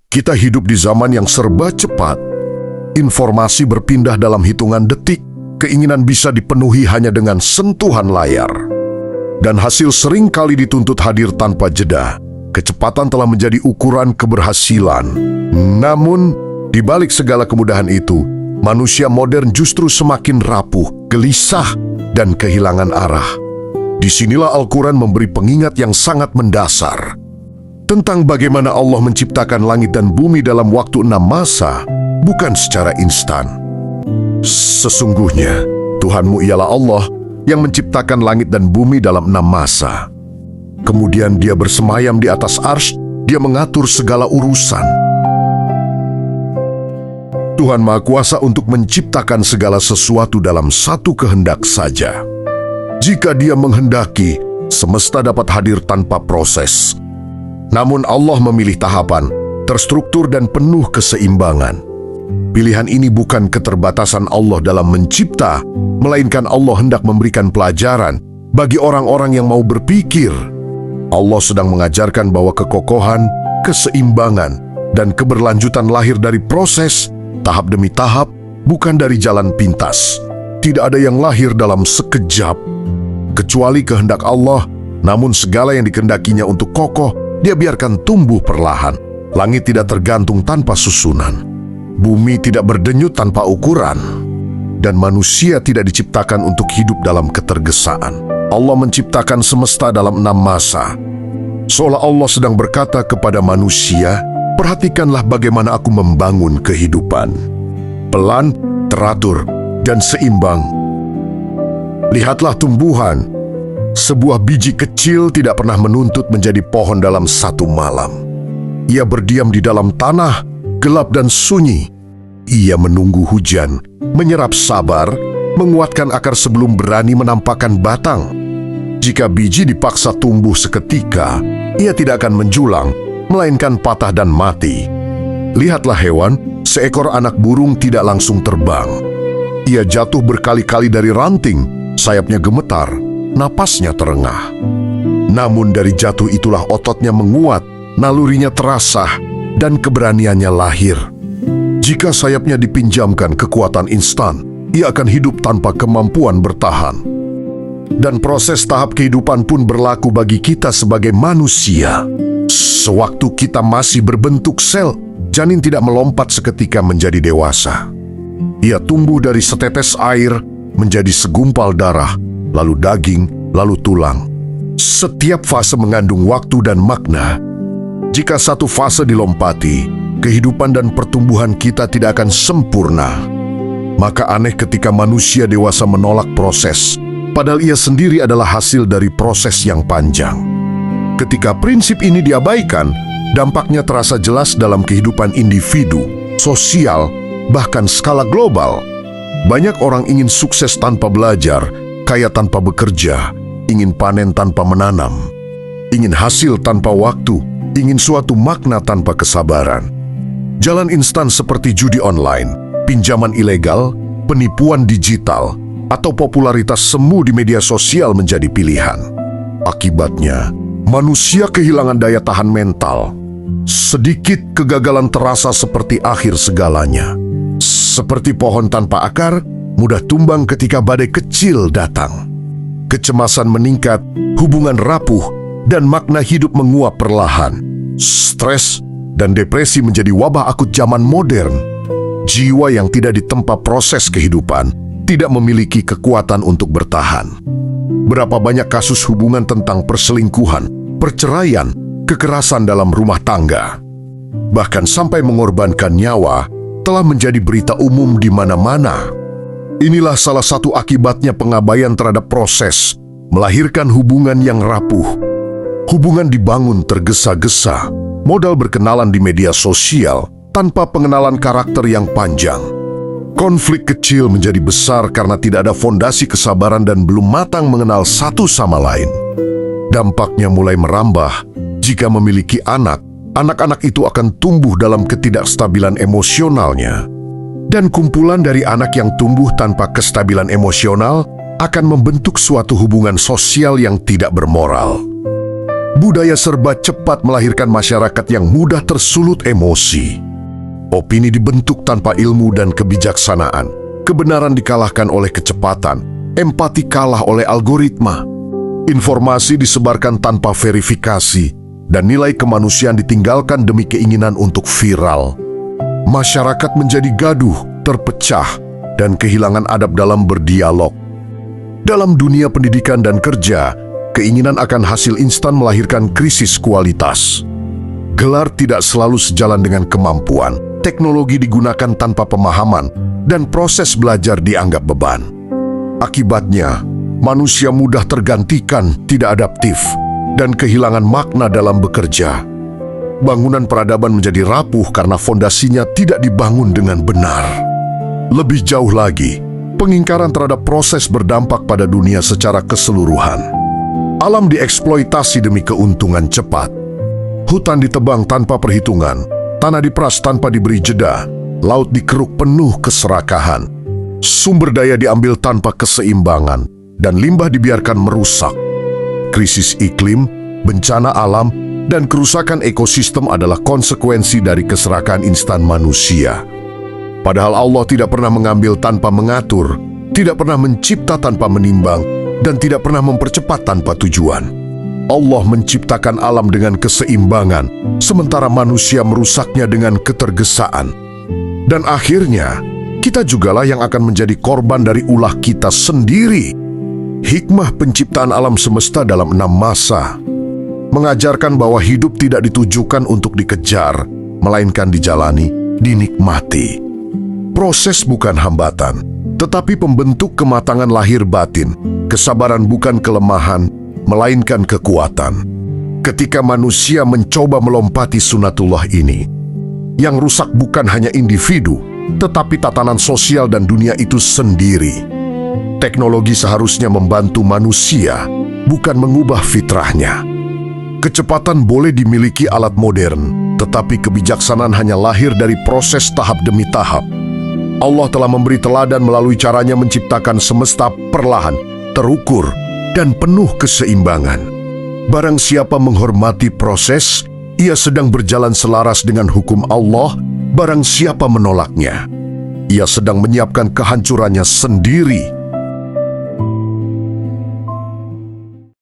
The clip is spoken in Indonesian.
Kita hidup di zaman yang serba cepat. Informasi berpindah dalam hitungan detik, keinginan bisa dipenuhi hanya dengan sentuhan layar. Dan hasil sering kali dituntut hadir tanpa jeda. Kecepatan telah menjadi ukuran keberhasilan. Namun, di balik segala kemudahan itu, manusia modern justru semakin rapuh, gelisah, dan kehilangan arah. Disinilah Al-Quran memberi pengingat yang sangat mendasar tentang bagaimana Allah menciptakan langit dan bumi dalam waktu 6 masa, bukan secara instan. Sesungguhnya, Tuhanmu ialah Allah yang menciptakan langit dan bumi dalam 6 masa. Kemudian Dia bersemayam di atas arsy, Dia mengatur segala urusan. Tuhan Maha Kuasa untuk menciptakan segala sesuatu dalam satu kehendak saja. Jika Dia menghendaki, semesta dapat hadir tanpa proses. Namun Allah memilih tahapan, terstruktur dan penuh keseimbangan. Pilihan ini bukan keterbatasan Allah dalam mencipta, melainkan Allah hendak memberikan pelajaran bagi orang-orang yang mau berpikir. Allah sedang mengajarkan bahwa kekokohan, keseimbangan, dan keberlanjutan lahir dari proses, tahap demi tahap, bukan dari jalan pintas. Tidak ada yang lahir dalam sekejap. Kecuali kehendak Allah, namun segala yang dikehendakinya untuk kokoh, Dia biarkan tumbuh perlahan. Langit tidak tergantung tanpa susunan. Bumi tidak berdenyut tanpa ukuran. Dan manusia tidak diciptakan untuk hidup dalam ketergesaan. Allah menciptakan semesta dalam 6 masa. Seolah Allah sedang berkata kepada manusia, perhatikanlah bagaimana aku membangun kehidupan. Pelan, teratur, dan seimbang. Lihatlah tumbuhan. Sebuah biji kecil tidak pernah menuntut menjadi pohon dalam satu malam. Ia berdiam di dalam tanah, gelap dan sunyi. Ia menunggu hujan, menyerap sabar, menguatkan akar sebelum berani menampakkan batang. Jika biji dipaksa tumbuh seketika, ia tidak akan menjulang, melainkan patah dan mati. Lihatlah hewan, seekor anak burung tidak langsung terbang. Ia jatuh berkali-kali dari ranting, sayapnya gemetar, napasnya terengah. Namun dari jatuh itulah ototnya menguat, nalurinya terasah, dan keberaniannya lahir. Jika sayapnya dipinjamkan kekuatan instan, ia akan hidup tanpa kemampuan bertahan. Dan proses tahap kehidupan pun berlaku bagi kita sebagai manusia. Sewaktu kita masih berbentuk sel, janin tidak melompat seketika menjadi dewasa. Ia tumbuh dari setetes air menjadi segumpal darah, lalu daging, lalu tulang. Setiap fase mengandung waktu dan makna. Jika satu fase dilompati, kehidupan dan pertumbuhan kita tidak akan sempurna. Maka aneh ketika manusia dewasa menolak proses, padahal ia sendiri adalah hasil dari proses yang panjang. Ketika prinsip ini diabaikan, dampaknya terasa jelas dalam kehidupan individu, sosial, bahkan skala global. Banyak orang ingin sukses tanpa belajar, kaya tanpa bekerja, ingin panen tanpa menanam, ingin hasil tanpa waktu, ingin suatu makna tanpa kesabaran. Jalan instan seperti judi online, pinjaman ilegal, penipuan digital, atau popularitas semu di media sosial menjadi pilihan. Akibatnya, manusia kehilangan daya tahan mental. Sedikit kegagalan terasa seperti akhir segalanya. Seperti pohon tanpa akar, mudah tumbang ketika badai kecil datang. Kecemasan meningkat, hubungan rapuh, dan makna hidup menguap perlahan. Stres dan depresi menjadi wabah akut zaman modern. Jiwa yang tidak ditempa proses kehidupan tidak memiliki kekuatan untuk bertahan. Berapa banyak kasus hubungan tentang perselingkuhan, perceraian, kekerasan dalam rumah tangga, bahkan sampai mengorbankan nyawa, telah menjadi berita umum di mana-mana. Inilah salah satu akibatnya pengabaian terhadap proses, melahirkan hubungan yang rapuh. Hubungan dibangun tergesa-gesa, modal berkenalan di media sosial, tanpa pengenalan karakter yang panjang. Konflik kecil menjadi besar karena tidak ada fondasi kesabaran dan belum matang mengenal satu sama lain. Dampaknya mulai merambah. Jika memiliki anak, anak-anak itu akan tumbuh dalam ketidakstabilan emosionalnya. Dan kumpulan dari anak yang tumbuh tanpa kestabilan emosional akan membentuk suatu hubungan sosial yang tidak bermoral. Budaya serba cepat melahirkan masyarakat yang mudah tersulut emosi. Opini dibentuk tanpa ilmu dan kebijaksanaan. Kebenaran dikalahkan oleh kecepatan. Empati kalah oleh algoritma. Informasi disebarkan tanpa verifikasi, dan nilai kemanusiaan ditinggalkan demi keinginan untuk viral. Masyarakat menjadi gaduh, terpecah, dan kehilangan adab dalam berdialog. Dalam dunia pendidikan dan kerja, keinginan akan hasil instan melahirkan krisis kualitas. Gelar tidak selalu sejalan dengan kemampuan. Teknologi digunakan tanpa pemahaman, dan proses belajar dianggap beban. Akibatnya, manusia mudah tergantikan, tidak adaptif, dan kehilangan makna dalam bekerja. Bangunan peradaban menjadi rapuh karena fondasinya tidak dibangun dengan benar. Lebih jauh lagi, pengingkaran terhadap proses berdampak pada dunia secara keseluruhan. Alam dieksploitasi demi keuntungan cepat. Hutan ditebang tanpa perhitungan, tanah diperas tanpa diberi jeda, laut dikeruk penuh keserakahan. Sumber daya diambil tanpa keseimbangan, dan limbah dibiarkan merusak. Krisis iklim, bencana alam, dan kerusakan ekosistem adalah konsekuensi dari keserakahan instan manusia. Padahal Allah tidak pernah mengambil tanpa mengatur, tidak pernah mencipta tanpa menimbang, dan tidak pernah mempercepat tanpa tujuan. Allah menciptakan alam dengan keseimbangan, sementara manusia merusaknya dengan ketergesaan. Dan akhirnya, kita jugalah yang akan menjadi korban dari ulah kita sendiri. Hikmah penciptaan alam semesta dalam 6 masa mengajarkan bahwa hidup tidak ditujukan untuk dikejar, melainkan dijalani, dinikmati. Proses bukan hambatan, tetapi pembentuk kematangan lahir batin. Kesabaran bukan kelemahan, melainkan kekuatan. Ketika manusia mencoba melompati sunatullah ini, yang rusak bukan hanya individu, tetapi tatanan sosial dan dunia itu sendiri. Teknologi seharusnya membantu manusia, bukan mengubah fitrahnya. Kecepatan boleh dimiliki alat modern, tetapi kebijaksanaan hanya lahir dari proses tahap demi tahap. Allah telah memberi teladan melalui caranya menciptakan semesta perlahan, terukur, dan penuh keseimbangan. Barang siapa menghormati proses, ia sedang berjalan selaras dengan hukum Allah. Barang siapa menolaknya, ia sedang menyiapkan kehancurannya sendiri.